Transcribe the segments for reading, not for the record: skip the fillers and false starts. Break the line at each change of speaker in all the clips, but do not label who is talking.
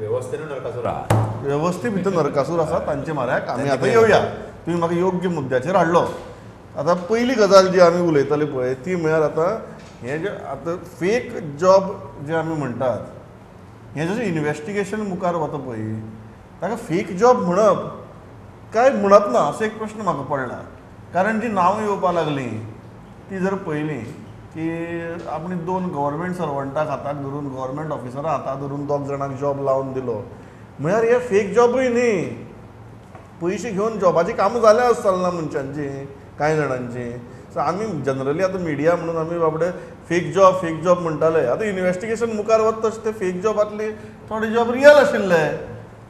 वेवस्थे भितर नरकासूर आसा तांचे म्हाराक आमी आतां येवया. तुमी म्हाका योग्य मुद्द्याचेर हाडलो. आतां पयली गजाल जी आमी उलयताले पळय ती म्हळ्यार आतां हे जे आतां फेक जॉब जे आमी म्हणटात हें जशें इन्वेस्टिगेशन मुखार वता पळय ताका फेक जॉब म्हणप काय म्हणप ना असो एक प्रश्न म्हाका पडला. कारण जी नांवां येवपाक लागलीं ती जर पळयलीं की आपणी 2 गव्हर्मेंट सर्वंटाक हाताक धरून गव्हर्मेंट ऑफिसरां हाताक धरून 2 जाणांक जॉब लावन दिलो म्हळ्यार हे फेक जॉबूय न्ही. पयशे घेवन जॉबाची कामां जाल्या आसताल ना मनशांची कांय जाणांची. सो आमी जनरली आतां मिडिया म्हणून आमी बाबडे फेक जॉब म्हणटाले. आतां इन्वेस्टिगेशन मुखार वता तशें ते फेक जॉबांतले थोडे जॉब रियल आशिल्ले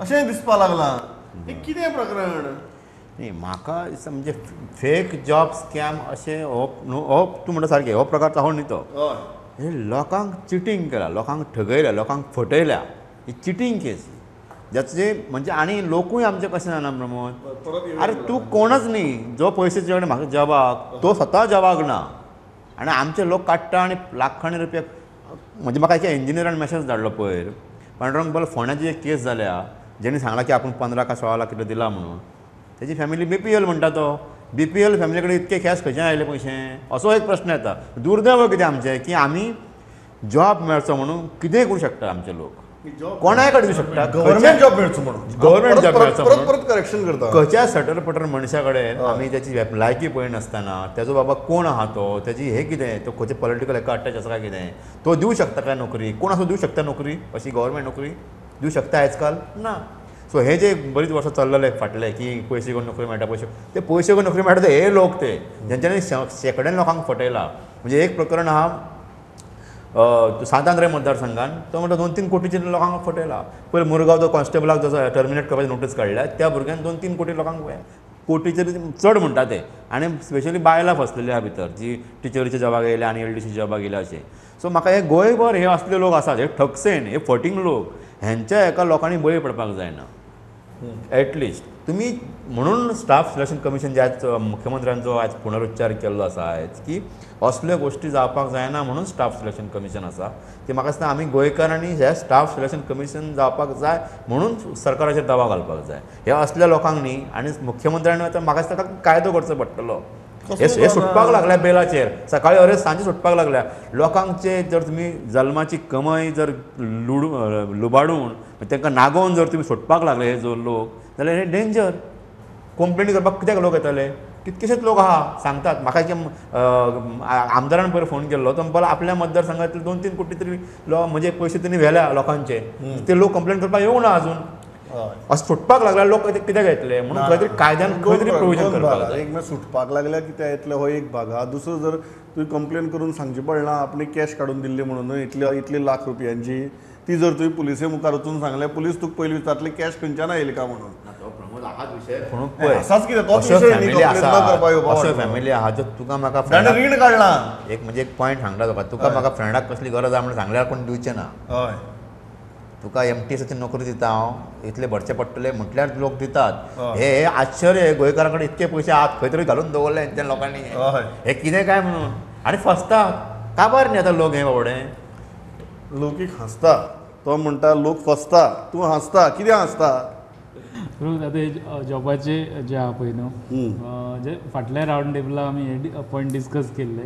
अशेंय दिसपाक लागलां. हें कितें प्रकरण?
न्ही म्हाका दिसता म्हणजे फेक जॉब स्कॅम अशें हो तूं म्हणटा सारकें हो प्रकार जावन न्ही तो. हे लोकांक चिटींग केला, लोकांक ठगयल्या, लोकांक फटयल्या. ही चिटींग केस जाचे म्हणजे आनी लोकूय आमचे कशें जाणा प्रमोद अरे तूं कोणच न्ही जो पयशे तुजे कडेन म्हाका जॉबाक तो स्वता जॉबाक ना आनी आमचे लोक काडटा आनी लाखांनी रुपया. म्हणजे म्हाका एका इंजिनियरान मॅसेज धाडलो पयर पांडुरंग बोल फोंड्याची एक केस जाल्या जेणी सांगला की आपूण 15 का 16 लाख कितें दिला म्हणून. तेजी फॅमिली BPL म्हणटा तो. BPL फॅमिली कडेन इतके कॅश खंयच्यान आयले पयशे असो एक प्रश्न येता. दुर्दैव कितें आमचें की आमी जॉब मेळचो म्हणून कितेंय करूं शकता आमचे लोक कोणाय कडेन दिवं शकता.
गव्हर्मेंट जॉब मेळचो म्हणून
गव्हर्मेंट जॉब मेळचो
परत परत करेक्शन करता.
खंयच्या सटर मनशा कडेन आमी त्याची लायकी पळयनासतना तेजो बाबा कोण आहा तो तेजी हे कितें तो खंयचे पॉलिटिकल हेका अटॅच आसा काय कितें तो दिवं शकता काय नोकरी. कोण असो दिवं शकता नोकरी अशी गव्हर्मेंट नोकरी दिवं शकता आयज काल ना. सो हे जे बरीच वर्सां चल्लेले फाटले की पयशे घेवन नोकरी मेळटा ते पयशे घेवन नोकरी मेळटा हे लोक ते जेंच्यांनी शेकड्यान लोकांक फटयला. म्हणजे एक प्रकरण आहा सांतांद्रे मतदारसंघान तो म्हणटा 2-3 कोटीचे लोकांक फटयला. पयर मुरगांव तो कॉन्स्टेबलाक जो टर्मिनेट करपाची नोटीस काडल्या त्या भुरग्यान 2-3 कोटी लोकांक कोटीचे चड म्हणटा ते आनी स्पेशली बायलां फसलेली आहा भितर जी टिचरीच्या जॉबाक येयल्या आनी LDC जॉबाक येयल्या अशें. सो म्हाका हे गोंयभर हे असले लोक आसात हे ठगसेन हे फटींग लोक हेंच्या एका लोकांनी बळी पडपाक जायना. एटलिस्ट तुमी म्हणून स्टाफ सिलेक्शन कमिशन जे आज मुख्यमंत्र्यांचो आज पुनरुच्चार केल्लो आसा आयज की असल्यो गोश्टी जावपाक जायना म्हणून स्टाफ सिलेक्शन कमिशन आसा की म्हाका दिसता आमी गोंयकारांनी हे स्टाफ सिलेक्शन कमिशन जावपाक जाय म्हणून सरकाराचेर दबाव घालपाक जाय. हे असल्या लोकांक न्ही आनी मुख्यमंत्र्यांनी आतां म्हाका दिसता कायदो करचो पडटलो. हे सुटपाक लागल्या बेलाचेर सकाळी अरे सांजे सुटपाक लागल्या लोकांचे. जर तुमी जल्माची कमाई जर लुबाडून तांकां नागोवन जर तुमी सुटपाक लागले हे जो लोक जाल्यार हे डेंजर. कंप्लेनी करपाक कित्याक लोक येतले कितकेशेच लोक आहा सांगतात. म्हाका आमदारान पयर फोन केल्लो तो म्हणपाक आपल्या मतदारसंघातले 2-3 कोटी तरी म्हणजे पयशे तेणी व्हेल्या लोकांचे ते लोक कंप्लेन करपाक येवंक ना अजून. असं सुटपाक लागला लोक कित्याक येतले म्हणून खंय तरी कायद्यान खंय तरी प्रोविजन करपाक
एक म्हळ्यार सुटपाक लागल्या कित्याक येतले हो एक भाग आहा. दुसरो जर तुवें कंप्लेन करून सांगचे पडना आपली कॅश काडून दिल्ली म्हणून इतली लाख रुपयांची ती जर तुवें पुलिसे मुखार वचून सांगलें पुलीस तुका पयलीं विचारतले कॅश खंयच्यान आयली काय म्हणून.
फॅमिली आहा जो तुका म्हाका
रीण काडला
एक म्हणजे एक पॉयंट सांगला तुका म्हाका फ्रेंडाक कसली गरज आहा म्हणून सांगल्यार कोण दिवचें ना.
हय
तुका MTSची नोकरी दिता हांव इतले भरचे पडटले म्हटल्यार लोक दितात. हे आश्चर्य गोंयकारां कडेन इतके पयशे आहात खंय तरी घालून दवरले त्या लोकांनी हे कितें काय म्हणून आनी फसतात. काबार न्ही आतां लोक हे बाबडे
लोक एक हसता तो म्हणटा लोक फसता तूं हसता कितें हसता.
आतां जॉबाचे जे आहा पळय न्हू जे फाटल्या रावंड टेबला आमी हे पॉयंट डिस्कस केल्ले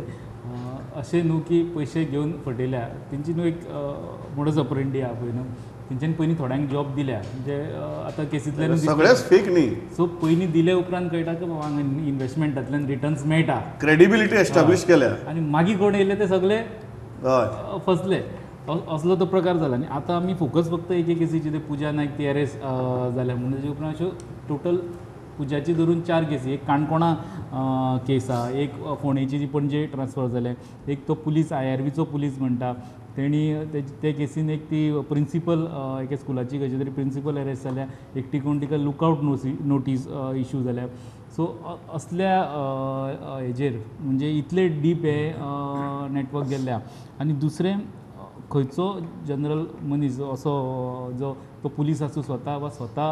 अशें न्हू की पयशे घेवन फटयल्या तेंची न्हू एक मोडस ऑपरेंडी आहा पळय न्हू तेंच्यांनी पयलीं थोड्यांक जॉब दिल्या म्हणजे आतां केसींतल्यान
सगळेच फेक न्ही.
सो पयलीं दिले उपरांत कळटा की बाबा हांगा इन्वेस्टमेंटांतल्यान रिटर्न्स मेळटा
क्रेडिबिलिटी एस्टाब्लीश केल्या
आनी मागीर कोण येयले ते सगळे फसले. असलो तो प्रकार जाला. आनी आतां आमी फोकस फक्त एके केसीचे ते पुजा नायक ती अरेस्ट जाल्या म्हणून तेजे उपरांत अश्यो टोटल पुजाची धरून 4 केसी. एक काणकोणा केस आहा एक फोंडेची जी पणजे ट्रान्सफर जाले एक तो पुलीस IRBचो पुलीस म्हणटा तेणी ते केसीन एक ती प्रिंसिपल एका स्कुलाची खंयची तरी प्रिंसिपल अरेस्ट जाल्या एकटी कोण तिका लुकआवट नोटीस इश्यू जाल्या. सो असल्या हेजेर म्हणजे इतले डीप हे नेटवर्क गेल्ल्या. आनी दुसरें खंयचो जनरल मनीस असो जो तो पुलीस आसूं स्वता वा स्वता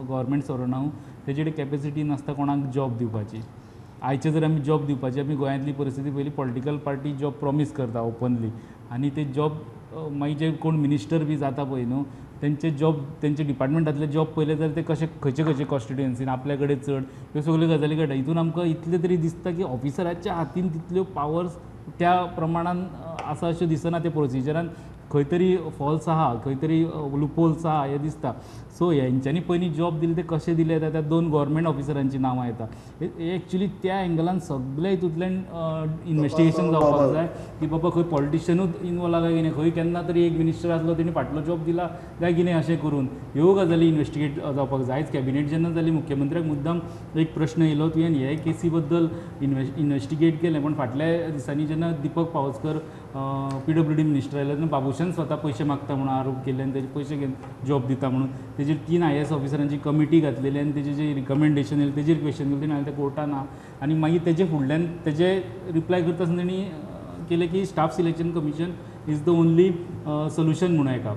गव्हर्मेंट सर्वंट आसूं तेजे कडेन कॅपेसिटी नासता कोणाक जॉब दिवपाची. आयचे जर आमी जॉब दिवपाची आमी गोंयांतली परिस्थिती पयली पॉलिटिकल पार्टी जॉब प्रॉमीस करता ओपनली आनी ते जॉब मागीर जे कोण मिनिस्टर बी जाता पळय न्हू तेंचे जॉब तेंचे डिपार्टमेंटातले जॉब पळयले जाल्यार ते कशे खंयचे कॉन्स्टिट्युएन्सीन आपल्या कडेन चड ह्यो सगल्यो गजाली घडटा. हितून आमकां इतले तरी दिसता की ऑफिसराच्या हातीन तितल्यो पावर्स त्या प्रमाणान आसा अशें दिसना. ते प्रोसिजरान खंय तरी फॉल्स आहा, खंय तरी लुपहोल्स आहा हें दिसता. सो हेंच्यांनी पयलीं जॉब दिले ते कशे दिले त्या 2 गव्हर्मेंट ऑफिसरांची नांवां येता. हे एक्चुली त्या एंगलान सगळ्या हितूंतल्यान इन्वेस्टिगेशन जावपाक जाय की बाबा खंय पॉलिटिशियनूच इनवॉल्व आहा काय कितें, खंय केन्ना तरी एक मिनिस्टर आसलो तेणी फाटलो जॉब दिला काय कितें अशें करून ह्यो गजाली इन्वेस्टिगेट जावपाक जाय. आयज कॅबिनेट जेन्ना जाली मुख्यमंत्र्याक मुद्दाम एक प्रश्न येयलो तुवें हे केसी बद्दल इन्वेस्टिगेट केलें, पण फाटल्या दिसांनी जेन्ना दीपक पावसकर PWD मिनिस्टर आयले तेन्ना बाबुशान स्वता पयशे मागता म्हणून आरोप केले आनी तेजे पयशे घेवन जॉब दिता म्हणून तेजेर 3 IAS ऑफिसरांची कमिटी घातलेली आनी तेजे जे रिकमेंडेशन येयलें तेजेर क्वेश्चन केलें तेणें हांवें ते कोर्टान आनी मागीर तेजे फुडल्यान तेजे रिप्लाय करता आसतना तेणी केलें की staff selection commission is the only solution म्हणून हेका.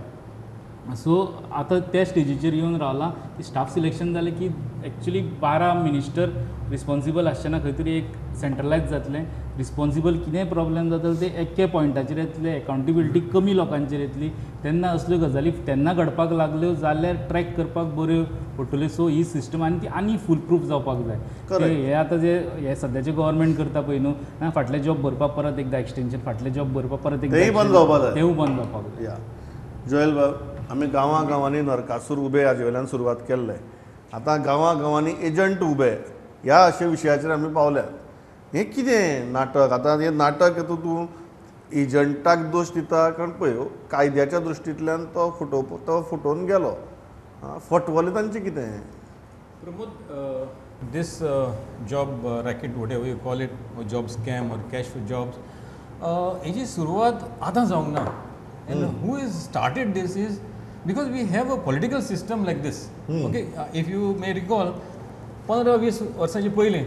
सो आतां त्या स्टेजीचेर येवन रावला की स्टाफ सिलेक्शन जालें की एक्चुली 12 मिनिस्टर रिस्पॉन्सिबल आसचेना, खंय तरी एक सेंट्रलायज जातलें. रिस्पॉन्सिबल कितेंय प्रॉब्लेम जाता ते एक्के पॉयंटाचेर येतले, अकावंटेबिलिटी कमी लोकांचेर येतली. तेन्ना असल्यो गजाली तेन्ना घडपाक लागल्यो जाल्यार ट्रॅक करपाक बऱ्यो पडटल्यो. सो ही सिस्टम आनी फूल प्रूफ जावपाक जाय. हे आतां जे हे सद्याचे गव्हर्मेंट करता पळय न्हू, फाटले जॉब भरपाक परत एकदा एक्सटेंशन, फाटले जॉब भरपाक परत एकदा
तेवूय बंद जावपाक जाय.
तेवूय बंद जावपाक जाय.
जोयल बाब, आमी गांवांनी नरकासूर उबे हाजे वयल्यान सुरवात केल्ले. आतां गांवांनी एजंट उबे ह्या अशा विशयाचेर आमी पावल्यात. हें कितें नाटक? आतां हें नाटक येता तूं एजंटाक दोश दिता कारण पळय कायद्याच्या दृश्टींतल्यान तो फुटोवन गेलो. फटवलें तांचें कितें?
Pramod, this job racket, whatever you call it, or job scam or cash for jobs, हेची सुरवात आतां जावंक ना. And who has started this is because we have a political system like this. Okay, if you may recall, 15-20 वर्सांची पयलीं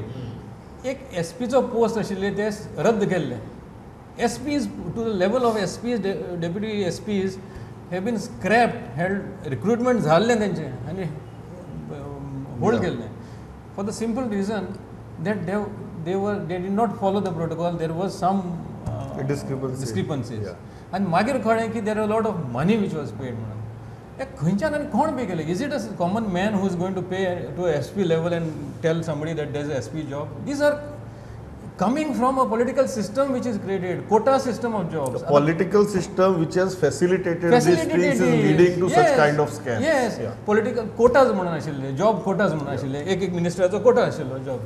एक SPचो post आशिल्ले ते रद्द केल्ले. SPs to the level of SPs, deputy SPs have been scrapped, held recruitment जाल्लें तेंचे आनी होल्ड केल्लें for the simple reason that they did not follow the protocol. There was some discrepancies. And मागीर कळ्ळें की there are a lot of money which was paid म्हणून. खंयच्यान आनी कोण पे केलें? Is it a common man who is going to pay to SP level and tell somebody that there is a SP job? These are coming from a political system which is created, quota system of jobs.
The political system which has facilitated these things is leading to such kind of scams.
Yes, political quotas म्हणून आशिल्ले, job quotas म्हणून आशिल्ले. एक मिनिस्टराचो कोटा आशिल्लो job.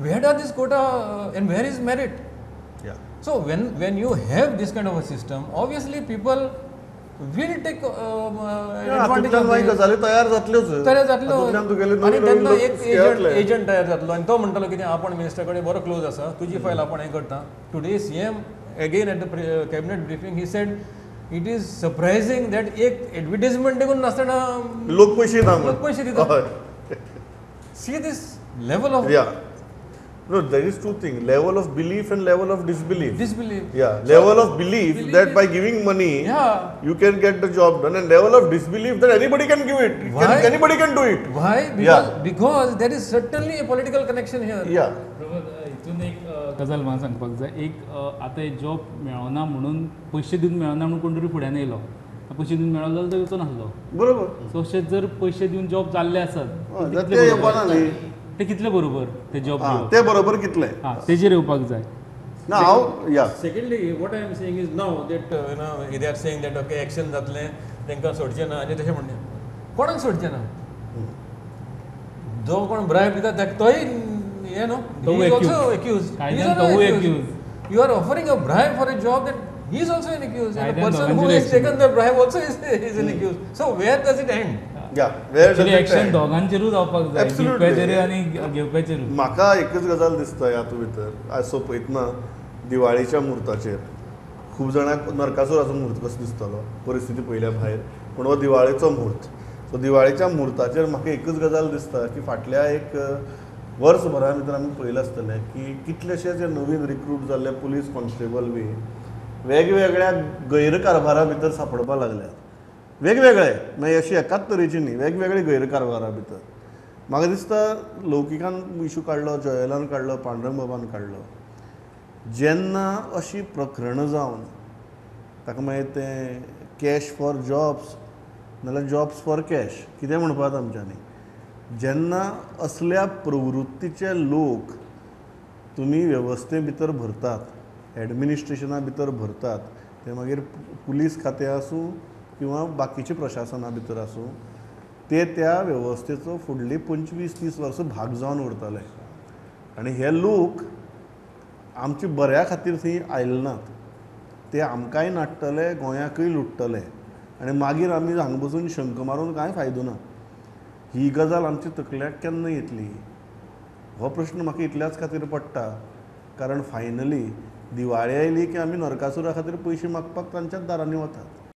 Where are this quota and where is merit?
Yeah.
So when you have this kind of a system, obviously people will take advantage of it.
गजाली तयार जातल्योच.
आणि त्यांना एक एजंट तयार जातलो आणि तो म्हणटालो कितें आपण मिनिस्टर कडेन बरो क्लोज आसा, तुजी फायल आपण हें करता. Today CM again at the cabinet briefing he said it is surprising that एक एडवर्टिजमेंट देखून नासतना
लोक पैसे
दितात. See this level of
No, there is two things: level of belief and level of disbelief.
Disbelief.
Yeah, level of belief that by giving money, you can get the job done, and level of disbelief that anybody can give it. Anybody can do it.
Why? Because there is certainly a political connection here.
Yeah.
हितून एक गजाल म्हाका सांगपाक जाय. एक आतां एक job मेळना म्हणून पयशे दिवन मेळना म्हणून कोण तरी फुड्यान येयलो. पयशे दिवन मेळलो जाल्यार तो येवचो नासलो.
बरोबर.
सो अशें जर पयशे दिवन जॉब जाल्ले आसत
ते येवपाना न्ही.
ते कितले बरोबर ते जॉब
ते बरोबर कितले
तेजेर येवपाक जाय.
ना हांव
Secondly, what I am saying is now that they are saying that okay action जातलें तांकां सोडचें ना आनी तशें म्हणलें. कोणाक सोडचें ना? जो कोण ब्रायब दिता तोय हे न्हू, he is also accused. You are offering a bribe for a job that he is also an accused, and the person who has taken the bribe also is an accused. So where does it end?
Action दोगांचेरूच जावपाक जाय, दिवप्याचेरूय आनी घेवप्याचेरूय.
म्हाका एकच गजाल दिसता हातूंत भितर, आज सोपयतना दिवाळीच्या मुहूर्ताचेर खूब जाणांक नरकासूराचो मुहूर्त कसो दिसतलो परिस्थिती पयल्या भायर, पूण हो दिवाळेचो मुहूर्त. सो दिवाळेच्या मुहूर्ताचेर म्हाका एकच गजाल दिसता की फाटल्या एक वर्सभरा भितर आमी पळयलें आसतलें की कितलेशे जे नवीन रिक्रूट जाल्ले पुलीस कॉन्स्टेबल बी वेगवेगळ्या गैरकारभारा भितर सांपडपाक लागल्यात. वेगवेगळे मागीर अशी एकाच तरेची न्ही, वेगवेगळे गैरकारभारा भितर. म्हाका दिसता लौकिकान इशू काडलो, जयलान काडलो, पांडुरंग बाबान काडलो. जेन्ना अशी प्रकरणां जावन ताका मागीर तें कॅश फॉर जॉब्स नाजाल्यार जॉब्स फॉर कॅश कितें म्हणपाक आमच्यांनी जेन्ना असल्या प्रवृत्तीचे लोक तुमी वेवस्थे भितर भरतात एडमिनिस्ट्रेशना भितर भरतात ते मागीर पुलीस खातें आसूं किंवा बाकीचे प्रशासना भितर आसूं ते त्या वेवस्थेचो फुडली 25-30 वर्सां भाग जावन उरतले आनी हे लोक आमच्या बऱ्या खातीर थंय आयले नात ते आमकांय नाडटले गोंयाकय लुटतले आनी मागीर आमी हांगा बसून शंक मारून कांय फायदो ना ही गजाल आमच्या तकल्याक केन्ना येतली हो प्रश्न म्हाका इतल्याच खातीर पडटा कारण फायनली दिवाळी आयली की आमी नरकासुरा खातीर पयशे मागपाक तांच्याच दारांनी वतात